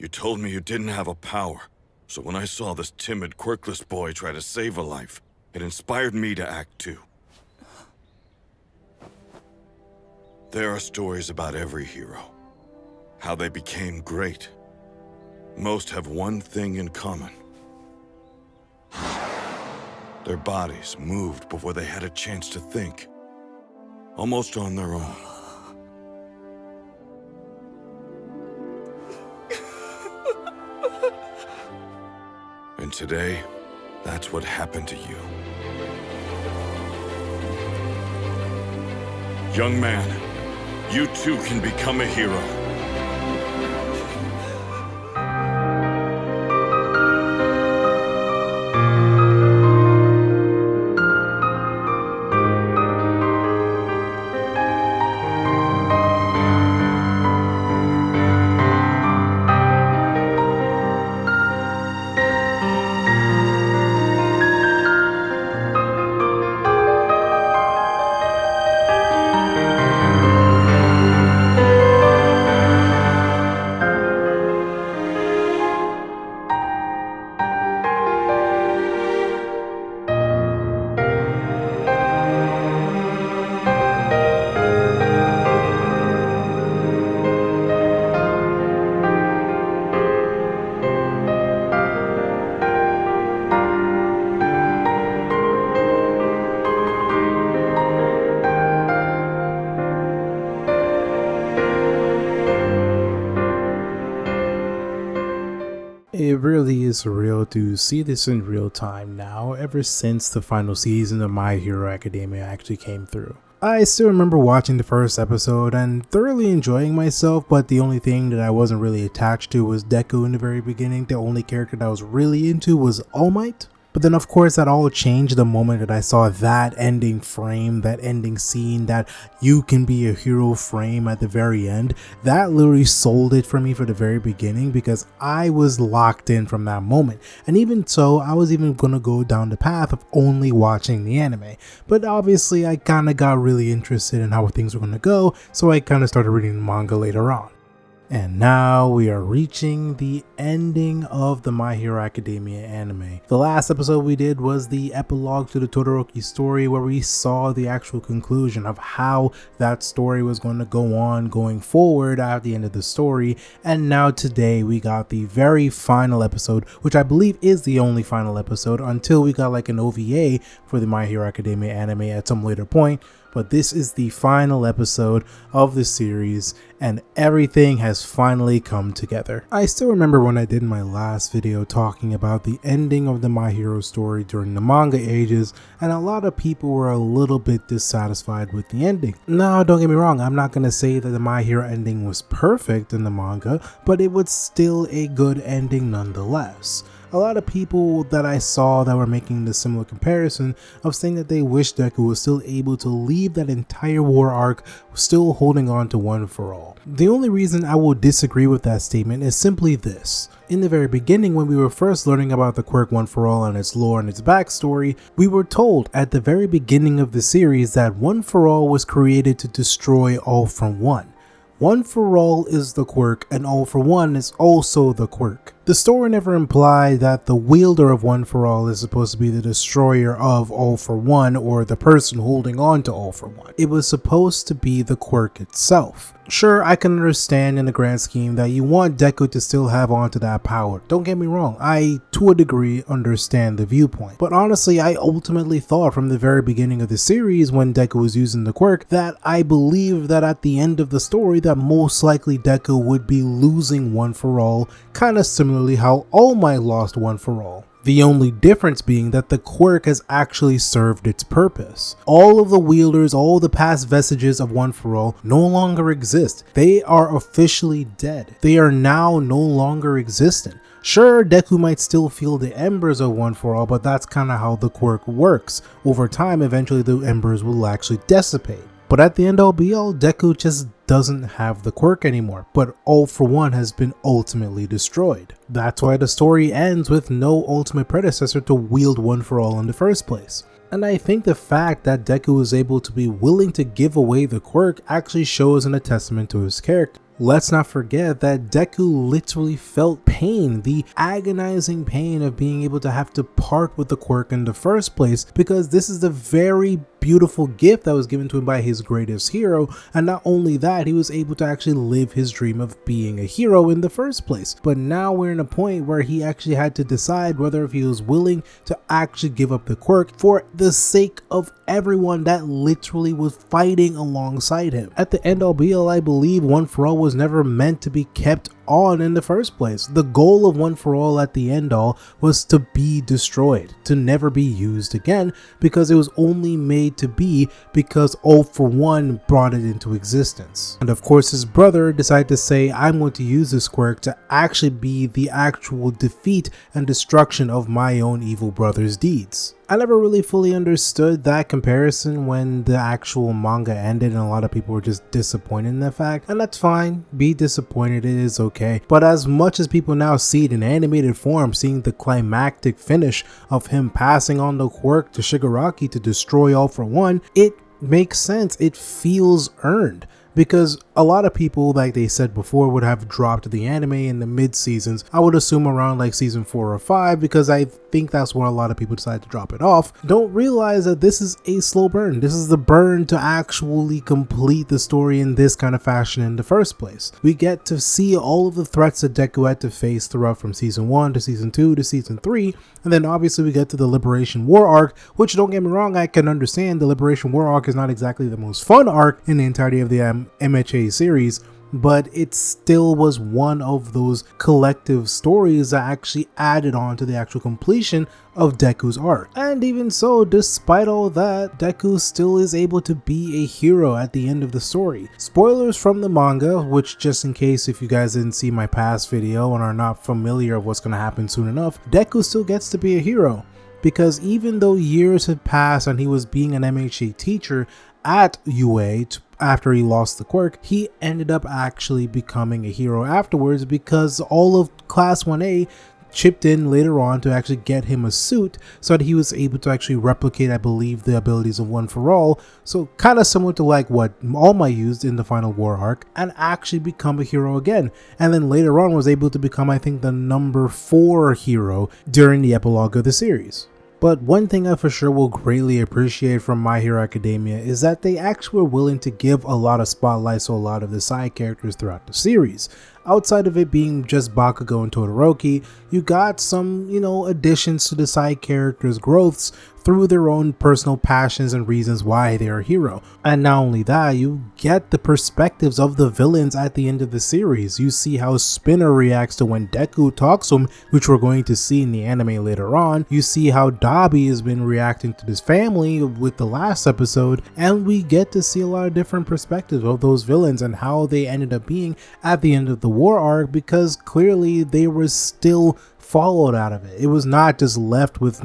You told me you didn't have a power, so when I saw this timid, quirkless boy try to save a life, it inspired me to act too. There are stories about every hero, how they became great. Most have one thing in common. Their bodies moved before they had a chance to think, almost on their own. And today, that's what happened to you. Young man, you too can become a hero. It really is surreal to see this in real time now, ever since the final season of My Hero Academia actually came through. I still remember watching the first episode and thoroughly enjoying myself, but the only thing that I wasn't really attached to was Deku in the very beginning. The only character that I was really into was All Might. But then of course that all changed the moment that I saw that ending frame, that ending scene, that you can be a hero frame at the very end. That literally sold it for me for the very beginning because I was locked in from that moment. And even so, I was even gonna go down the path of only watching the anime. But obviously I kinda got really interested in how things were gonna go, so I kinda started reading the manga later on. And now we are reaching the ending of the My Hero Academia anime. The last episode we did was the epilogue to the Todoroki story, where we saw the actual conclusion of how that story was going to go on going forward at the end of the story. And now today we got the very final episode, which I believe is the only final episode until we got like an OVA for the My Hero Academia anime at some later point. But this is the final episode of the series and everything has finally come together. I still remember when I did my last video talking about the ending of the My Hero story during the manga ages, and a lot of people were a little bit dissatisfied with the ending. Now don't get me wrong, I'm not going to say that the My Hero ending was perfect in the manga, but it was still a good ending nonetheless. A lot of people that I saw that were making the similar comparison of saying that they wish Deku was still able to leave that entire war arc still holding on to One For All. The only reason I will disagree with that statement is simply this. In the very beginning, when we were first learning about the quirk One For All and its lore and its backstory, we were told at the very beginning of the series that One For All was created to destroy All For One. One For All is the quirk and All For One is also the quirk. The story never implied that the wielder of One For All is supposed to be the destroyer of All For One or the person holding on to All For One. It was supposed to be the quirk itself. Sure, I can understand in the grand scheme that you want Deku to still have onto that power. Don't get me wrong, I to a degree understand the viewpoint. But honestly, I ultimately thought from the very beginning of the series when Deku was using the quirk that I believed that at the end of the story that most likely Deku would be losing One For All, kinda similarly how All Might lost One For All. The only difference being that the quirk has actually served its purpose. All of the wielders, all the past vestiges of One For All no longer exist. They are officially dead. They are now no longer existent. Sure, Deku might still feel the embers of One For All, but that's kind of how the quirk works. Over time, eventually the embers will actually dissipate. But at the end all be all, Deku just doesn't have the quirk anymore, but All For One has been ultimately destroyed. That's why the story ends with no ultimate predecessor to wield One For All in the first place. And I think the fact that Deku is able to be willing to give away the quirk actually shows in a testament to his character. Let's not forget that Deku literally felt pain, the agonizing pain of being able to have to part with the quirk in the first place, because this is the very beautiful gift that was given to him by his greatest hero, and not only that, he was able to actually live his dream of being a hero in the first place. But now we're in a point where he actually had to decide whether if he was willing to actually give up the quirk for the sake of everyone that literally was fighting alongside him. At the end all be all, I believe One For All was never meant to be kept on in the first place. The goal of One For All at the end all was to be destroyed, to never be used again, because it was only made to be because All For One brought it into existence. And of course his brother decided to say, I'm going to use this quirk to actually be the actual defeat and destruction of my own evil brother's deeds. I never really fully understood that comparison when the actual manga ended, and a lot of people were just disappointed in the fact, and that's fine. Be disappointed, it is okay. But as much as people now see it in animated form, seeing the climactic finish of him passing on the quirk to Shigaraki to destroy All For One, it makes sense. It feels earned. Because a lot of people, like they said before, would have dropped the anime in the mid seasons. I would assume around like season 4 or 5, because I think that's where a lot of people decide to drop it off. Don't realize that this is a slow burn. This is the burn to actually complete the story in this kind of fashion in the first place. We get to see all of the threats that Deku had to face throughout from season 1 to season 2 to season 3. And then obviously we get to the Liberation War arc, which, don't get me wrong, I can understand the Liberation War arc is not exactly the most fun arc in the entirety of the MHA series, but it still was one of those collective stories that actually added on to the actual completion of Deku's arc. And even so, despite all that, Deku still is able to be a hero at the end of the story. Spoilers from the manga, which, just in case if you guys didn't see my past video and are not familiar of what's going to happen soon enough, Deku still gets to be a hero. Because even though years had passed and he was being an MHA teacher at UA after he lost the quirk, he ended up actually becoming a hero afterwards, because all of Class 1A chipped in later on to actually get him a suit so that he was able to actually replicate, I believe, the abilities of One For All. So kind of similar to like what All Might used in the final war arc, and actually become a hero again. And then later on was able to become, I think, the number 4 hero during the epilogue of the series. But one thing I for sure will greatly appreciate from My Hero Academia is that they actually were willing to give a lot of spotlights to a lot of the side characters throughout the series. Outside of it being just Bakugo and Todoroki, you got some, additions to the side characters' growths through their own personal passions and reasons why they are a hero. And not only that, you get the perspectives of the villains at the end of the series. You see how Spinner reacts to when Deku talks to him, which we're going to see in the anime later on. You see how Dabi has been reacting to his family with the last episode, and we get to see a lot of different perspectives of those villains and how they ended up being at the end of the war arc, because clearly they were still followed out of it. It was not just left with,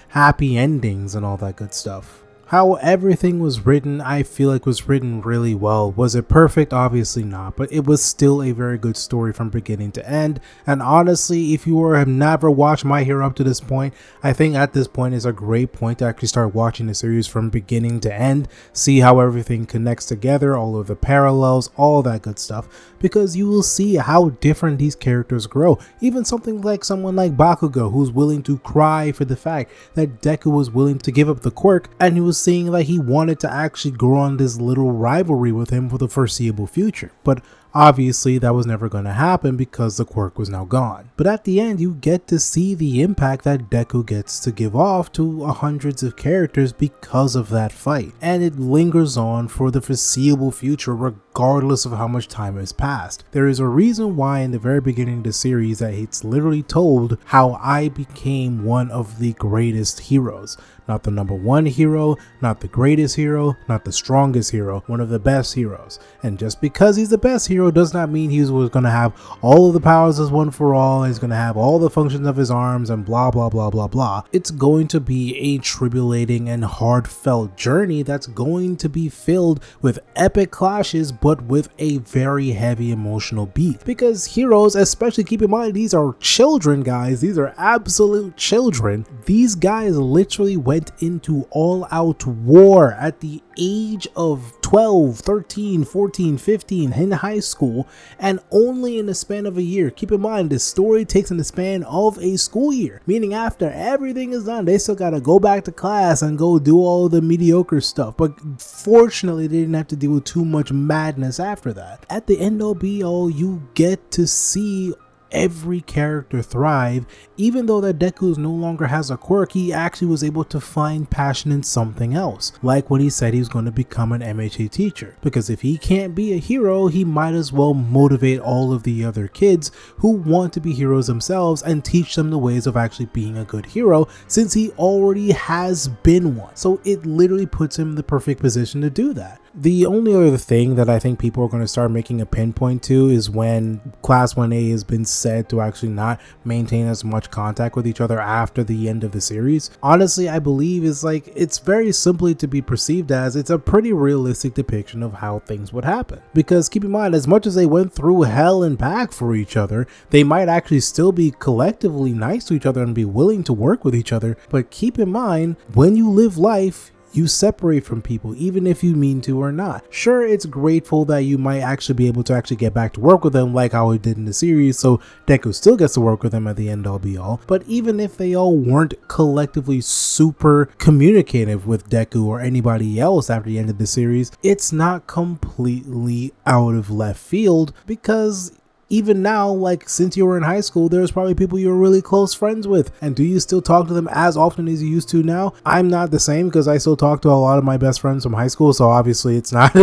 happy endings and all that good stuff. How everything was written, I feel like was written really well. Was it perfect? Obviously not, but it was still a very good story from beginning to end. And honestly, if you have never watched My Hero up to this point, I think at this point is a great point to actually start watching the series from beginning to end, see how everything connects together, all of the parallels, all that good stuff, because you will see how different these characters grow. Even something like someone like Bakugo, who's willing to cry for the fact that Deku was willing to give up the quirk, and he was saying that he wanted to actually grow on this little rivalry with him for the foreseeable future. But obviously that was never going to happen because the quirk was now gone. But at the end, you get to see the impact that Deku gets to give off to hundreds of characters because of that fight. And it lingers on for the foreseeable future regardless of how much time has passed. There is a reason why in the very beginning of the series that it's literally told how I became one of the greatest heroes. Not the number 1 hero, not the greatest hero, not the strongest hero, one of the best heroes. And just because he's the best hero does not mean he's going to have all of the powers as One For All, he's going to have all the functions of his arms and blah blah blah blah blah. It's going to be a tribulating and heartfelt journey that's going to be filled with epic clashes, but with a very heavy emotional beat. Because heroes, especially, keep in mind, these are children, guys. These are absolute children. These guys literally went into all-out war at the age of 12, 13, 14, 15 in high school, and only in the span of a year. Keep in mind, this story takes in the span of a school year, meaning after everything is done, they still gotta go back to class and go do all the mediocre stuff. But fortunately, they didn't have to deal with too much madness after that. At the end all be all, you get to see every character thrive. Even though that Deku no longer has a quirk, he actually was able to find passion in something else, like when he said he was going to become an MHA teacher, because if he can't be a hero, he might as well motivate all of the other kids who want to be heroes themselves and teach them the ways of actually being a good hero, since he already has been one. So it literally puts him in the perfect position to do that. The only other thing that I think people are going to start making a pinpoint to is when Class 1A has been said to actually not maintain as much contact with each other after the end of the series. Honestly, I believe it's very simply to be perceived as it's a pretty realistic depiction of how things would happen. Because keep in mind, as much as they went through hell and back for each other, they might actually still be collectively nice to each other and be willing to work with each other. But keep in mind, when you live life, you separate from people, even if you mean to or not. Sure, it's grateful that you might actually be able to actually get back to work with them like how we did in the series, so Deku still gets to work with them at the end all be all. But even if they all weren't collectively super communicative with Deku or anybody else after the end of the series, it's not completely out of left field, because even now, like since you were in high school, there's probably people you're really close friends with. And do you still talk to them as often as you used to now? I'm not the same, because I still talk to a lot of my best friends from high school. So obviously it's not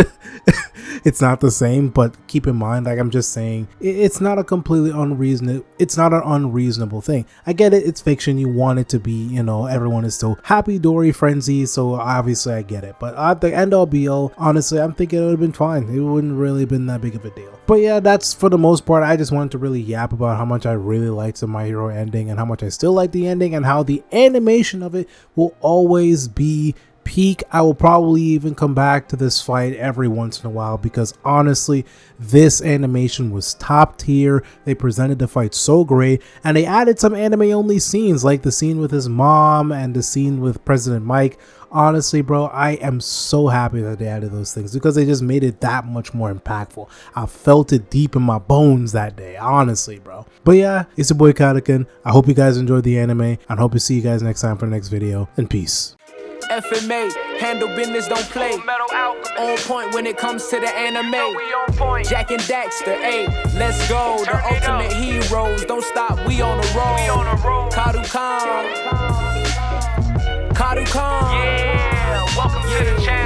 it's not the same. But keep in mind, like I'm just saying, it's not a completely unreasonable, it's not an unreasonable thing. I get it, it's fiction. You want it to be, you know, everyone is still happy dory frenzy. So obviously I get it. But at the end all be all, honestly, I'm thinking it would have been fine. It wouldn't really have been that big of a deal. But yeah, that's for the most part. I just wanted to really yap about how much I really liked the My Hero ending and how much I still like the ending and how the animation of it will always be peak. I will probably even come back to this fight every once in a while, because honestly, this animation was top tier. They presented the fight so great, and they added some anime only scenes like the scene with his mom and the scene with President Mike. Honestly, bro, I am so happy that they added those things, because they just made it that much more impactful. I felt it deep in my bones that day, honestly, bro. But yeah, it's your boy Kadukun. I hope you guys enjoyed the anime, and hope to see you guys next time for the next video, and peace. FMA, handle business, don't play. On point when it comes to the anime. Jack and Daxter, ayy, let's go. The ultimate heroes, don't stop, we on the road. Kadukun. Yeah, welcome to the channel.